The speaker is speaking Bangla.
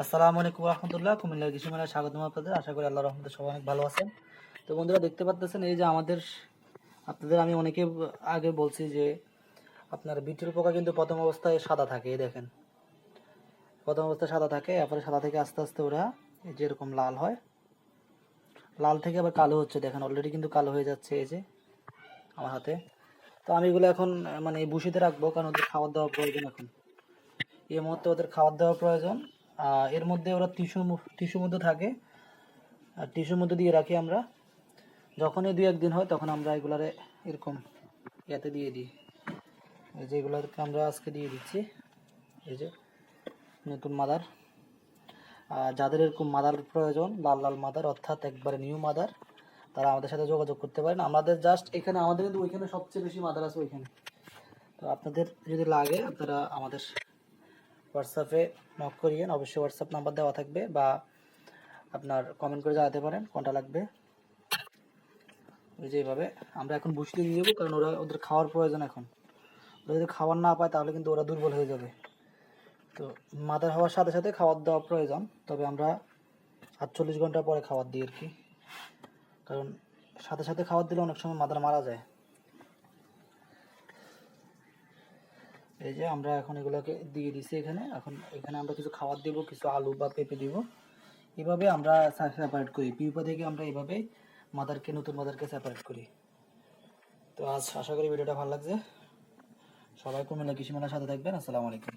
আসসালামু আলাইকুম রহমতুল্লাহ। কুমিল্লার কৃষি মেলায় স্বাগতম আপনাদের। আশা করি আল্লাহর রহমতে সবাই অনেক ভালো আছেন। তো বন্ধুরা, দেখতে পাচ্ছেন এই যে আপনাদের আমি অনেকে আগে বলছি যে আপনার বিটুল পোকা কিন্তু প্রথম অবস্থায় সাদা থাকে। এই দেখেন, প্রথম অবস্থায় সাদা থাকে, এরপরে সাদা থেকে আস্তে আস্তে ওরা এই যে এরকম লাল হয়, লাল থেকে আবার কালো হচ্ছে। দেখেন অলরেডি কিন্তু কালো হয়ে যাচ্ছে এই যে আমার হাতে। তো আমি এগুলো এখন মানে বসিতে রাখবো, কারণ ওদের খাবার দেওয়া প্রয়োজন। এখন এই মুহূর্তে ওদের খাবার দেওয়া প্রয়োজন। এর মধ্যে ওরা টিস্যুর মধ্যে থাকে, আর টিস্যুর মধ্যে দিয়ে রাখি আমরা। যখনই 2-1 দিন হয় তখন আমরা এগুলারে এরকম ইয়াতে দিয়ে দিই। এই যে এগুলোকে আমরা আজকে দিয়ে দিচ্ছি, এই যে নতুন মাদার। যাদের এরকম মাদার প্রয়োজন, লাল লাল মাদার অর্থাৎ একবারে নিউ মাদার, তারা আমাদের সাথে যোগাযোগ করতে পারেন। আমাদের জাস্ট এখানে, আমাদের কিন্তু ওইখানে সবচেয়ে বেশি মাদার আছে ওইখানে। তো আপনাদের যদি লাগে আপনারা আমাদের হোয়াটসঅ্যাপে নক করিয়েন, অবশ্যই হোয়াটসঅ্যাপ নাম্বার দেওয়া থাকবে, বা আপনার কমেন্ট করে জানাতে পারেন কোনটা লাগবে। ওই যে এইভাবে আমরা এখন বসিয়ে দিয়ে দেবো, কারণ ওদের খাওয়ার প্রয়োজন। এখন ওরা যদি খাবার না পায় তাহলে কিন্তু ওরা দুর্বল হয়ে যাবে। তো মাদার হওয়ার সাথে সাথে খাবার দেওয়া প্রয়োজন, তবে আমরা 48 ঘন্টা পরে খাবার দিই আর কি, কারণ সাথে সাথে খাবার দিলে অনেক সময় মাদার মারা যায়। এই যে আমরা এখন এগুলোকে দিয়ে দিছি এখানে। এখন এখানে আমরা কিছু খাবার দেবো, কিছু আলু বা পেঁপে দিব। এভাবে আমরা সেপারেট করি, পিউপা থেকে আমরা এভাবে মাদারকে, নতুন মাদারকে সেপারেট করি। তো আজ আশা করি ভিডিওটা ভালো লাগছে। সবাই কুমিল্লা কৃষি মেলার সাথে থাকবেন। আসসালামু আলাইকুম।